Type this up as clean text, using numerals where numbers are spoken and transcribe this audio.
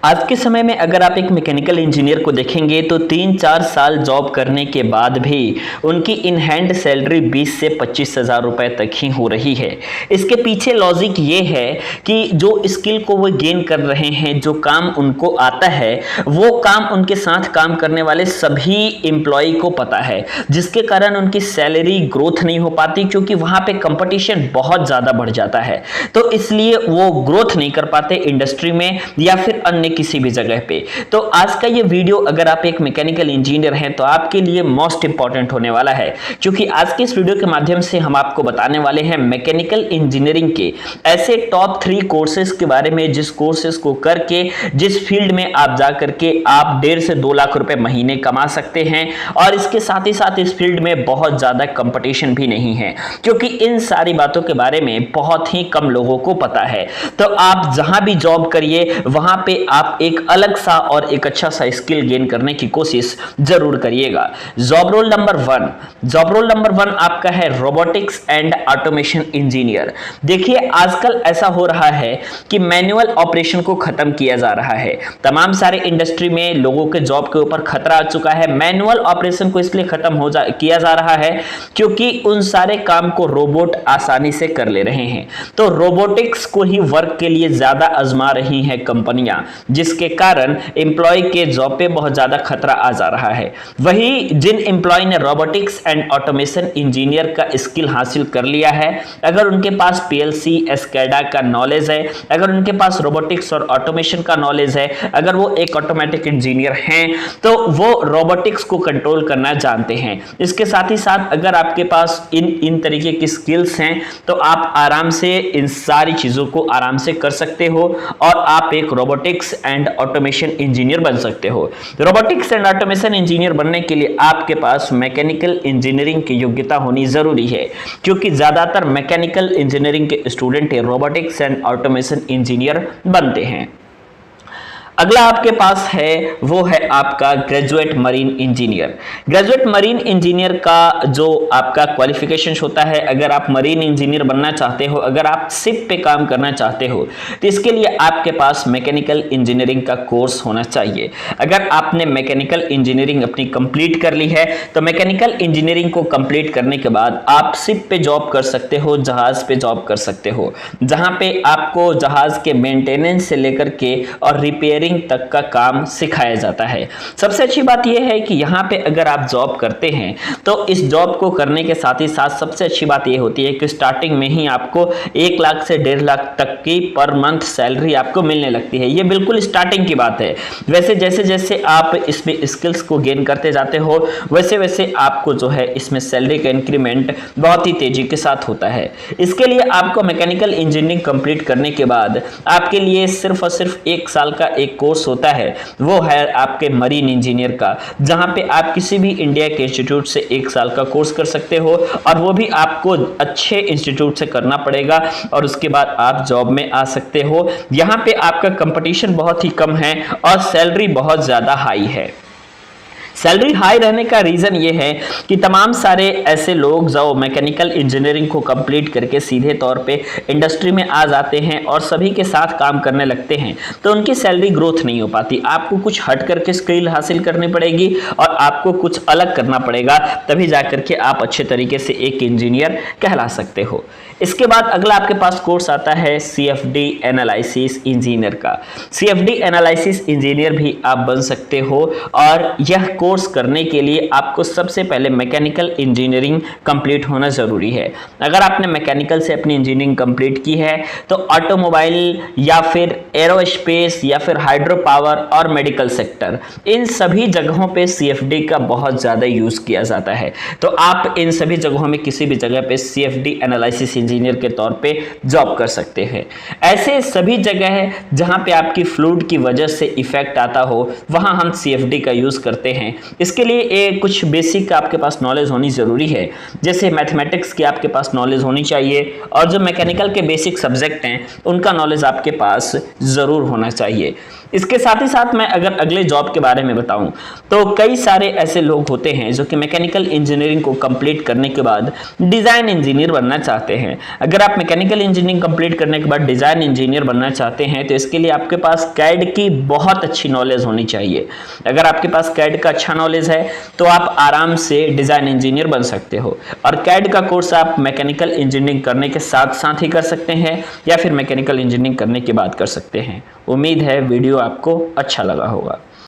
आज के समय में अगर आप एक मैकेनिकल इंजीनियर को देखेंगे तो 3-4 साल जॉब करने के बाद भी उनकी इन हैंड सैलरी 20 से 25 हज़ार रुपए तक ही हो रही है। इसके पीछे लॉजिक ये है कि जो स्किल को वो गेन कर रहे हैं, जो काम उनको आता है, वो काम उनके साथ काम करने वाले सभी एम्प्लॉय को पता है, जिसके कारण उनकी सैलरी ग्रोथ नहीं हो पाती क्योंकि वहां पे कंपटीशन बहुत ज़्यादा बढ़ जाता है। तो इसलिए वो ग्रोथ नहीं कर पाते इंडस्ट्री में या फिर अन्य किसी भी जगह पे। तो आज का ये वीडियो अगर आप एक मैकेनिकल इंजीनियर हैं तो आपके लिए मोस्ट इंपॉर्टेंट होने वाला है, क्योंकि आज के इस वीडियो के माध्यम से हम आपको बताने वाले हैं मैकेनिकल इंजीनियरिंग के ऐसे टॉप 3 कोर्सेज के बारे में, जिस कोर्सेज को करके जिस फील्ड में आप जा करके आप 1.5 से 2 लाख रुपए महीने कमा सकते हैं। और इसके साथ ही साथ इस फील्ड में बहुत ज्यादा कंपटीशन भी नहीं है, क्योंकि इन सारी बातों के बारे में बहुत ही कम लोगों को पता है। तो आप जहां भी जॉब करिए वहां पे आप एक अलग सा और एक अच्छा सा स्किल गेन करने की कोशिश जरूर करिएगा। जॉब रोल नंबर 1 आपका है रोबोटिक्स एंड ऑटोमेशन इंजीनियर। देखिए आजकल ऐसा हो रहा है कि मैनुअल ऑपरेशन को खत्म किया जा रहा है। तमाम सारे इंडस्ट्री में लोगों के जॉब के ऊपर खतरा आ चुका है। मैनुअल ऑपरेशन को इसलिए खत्म किया जा रहा है क्योंकि उन सारे काम को रोबोट आसानी से कर ले रहे हैं। तो रोबोटिक्स को ही वर्क के लिए ज्यादा आजमा रही हैं कंपनियां, जिसके कारण एम्प्लॉय के जॉब पे बहुत ज्यादा खतरा आ जा रहा है। वही जिन एम्प्लॉय ने रोबोटिक्स एंड ऑटोमेशन इंजीनियर का स्किल हासिल कर लिया है, अगर उनके पास पीएलसी एसकेडा का नॉलेज है, अगर उनके पास रोबोटिक्स और ऑटोमेशन का नॉलेज है, अगर वो एक ऑटोमेटिक इंजीनियर हैं, तो वो रोबोटिक्स को कंट्रोल करना जानते हैं। इसके साथ ही साथ अगर आपके पास इन तरीके की स्किल्स हैं तो आप आराम से इन सारी चीजों को आराम से कर सकते हो और आप एक रोबोटिक्स एंड ऑटोमेशन इंजीनियर बन सकते हो। रोबोटिक्स एंड ऑटोमेशन इंजीनियर बनने के लिए आपके पास मैकेनिकल इंजीनियरिंग की योग्यता होनी जरूरी है, क्योंकि ज्यादातर मैकेनिकल इंजीनियरिंग के student robotics and automation engineer बनते हैं। अगला आपके पास है वो है आपका graduate marine engineer. Graduate marine engineer का जो आपका क्वालिफिकेशन होता है, अगर आप मरीन इंजीनियर बनना चाहते हो, अगर आप शिप पे काम करना चाहते हो, तो इसके लिए आपके पास मैकेनिकल इंजीनियरिंग का कोर्स होना चाहिए। अगर आपने मैकेनिकल इंजीनियरिंग अपनी कंप्लीट कर ली है तो मैकेनिकल इंजीनियरिंग को कंप्लीट करने के बाद आप शिप पे जॉब कर सकते हो, जहाज पे जॉब कर सकते हो, जहां पे आपको जहाज के मेंटेनेंस से लेकर के और रिपेयरिंग तक का काम सिखाया जाता है। सबसे अच्छी बात यह है कि यहाँ पे अगर आप जॉब करते हैं तो इस जॉब को करने के साथ ही साथ सबसे अच्छी बात यह होती है कि स्टार्टिंग में ही आपको 1 लाख से 1.5 लाख तक की पर मंथ सैलरी आपको मिलने लगती है। ये बिल्कुल स्टार्टिंग की बात है। वैसे जैसे जैसे आप इसमें स्किल्स को गेन करते जाते हो वैसे वैसे आपको जो है इसमें सैलरी का इंक्रीमेंट बहुत ही तेजी के साथ होता है। इसके लिए आपको मैकेनिकल इंजीनियरिंग कंप्लीट करने के बाद आपके लिए सिर्फ और सिर्फ 1 साल का एक कोर्स होता है, वो है आपके मरीन इंजीनियर का, जहां पे आप किसी भी इंडिया के इंस्टीट्यूट से 1 साल का कोर्स कर सकते हो और वो भी आपको अच्छे इंस्टीट्यूट से करना पड़ेगा और उसके बाद आप जॉब में आ सकते हो। यहां पे आपका कंपटीशन बहुत ही कम है और सैलरी बहुत ज्यादा हाई है। सैलरी हाई रहने का रीजन ये है कि तमाम सारे ऐसे लोग जो मैकेनिकल इंजीनियरिंग को कंप्लीट करके सीधे तौर पे इंडस्ट्री में आ जाते हैं और सभी के साथ काम करने लगते हैं, तो उनकी सैलरी ग्रोथ नहीं हो पाती। आपको कुछ हट करके स्किल हासिल करनी पड़ेगी और आपको कुछ अलग करना पड़ेगा, तभी जाकर के आप अच्छे तरीके से एक इंजीनियर कहला सकते हो। इसके बाद अगला आपके पास कोर्स आता है CFD एनालिसिस इंजीनियर का। CFD एनालिसिस इंजीनियर भी आप बन सकते हो और यह कोर्स करने के लिए आपको सबसे पहले मैकेनिकल इंजीनियरिंग कंप्लीट होना जरूरी है। अगर आपने मैकेनिकल से अपनी इंजीनियरिंग कंप्लीट की है तो ऑटोमोबाइल या फिर एरोस्पेस या फिर हाइड्रो पावर और मेडिकल सेक्टर, इन सभी जगहों पे CFD का बहुत ज़्यादा यूज़ किया जाता है। तो आप इन सभी जगहों में किसी भी जगह पे CFD एनालिसिस इंजीनियर के तौर पे जॉब कर सकते हैं। ऐसे सभी जगह है जहां पे आपकी फ्लूइड की वजह से इफेक्ट आता हो, वहां हम CFD का यूज करते हैं इसके लिए कुछ बेसिक आपके पास नॉलेज होनी ज़रूरी है, जैसे मैथमेटिक्स की आपके पास नॉलेज होनी चाहिए और जो मैकेनिकल के बेसिक सब्जेक्ट हैं उनका नॉलेज आपके पास ज़रूर होना चाहिए। इसके साथ ही साथ मैं अगर अगले जॉब के बारे में बताऊं तो कई सारे ऐसे लोग होते हैं जो कि मैकेनिकल इंजीनियरिंग को कंप्लीट करने के बाद डिज़ाइन इंजीनियर बनना चाहते हैं। अगर आप मैकेनिकल इंजीनियरिंग कंप्लीट करने के बाद डिज़ाइन इंजीनियर बनना चाहते हैं तो इसके लिए आपके पास कैड की बहुत अच्छी नॉलेज होनी चाहिए। अगर आपके पास कैड का अच्छा नॉलेज है तो आप आराम से डिज़ाइन इंजीनियर बन सकते हो। और कैड का कोर्स आप मैकेनिकल इंजीनियरिंग करने के साथ साथ ही कर सकते हैं या फिर मैकेनिकल इंजीनियरिंग करने के बाद कर सकते हैं। उम्मीद है वीडियो आपको अच्छा लगा होगा।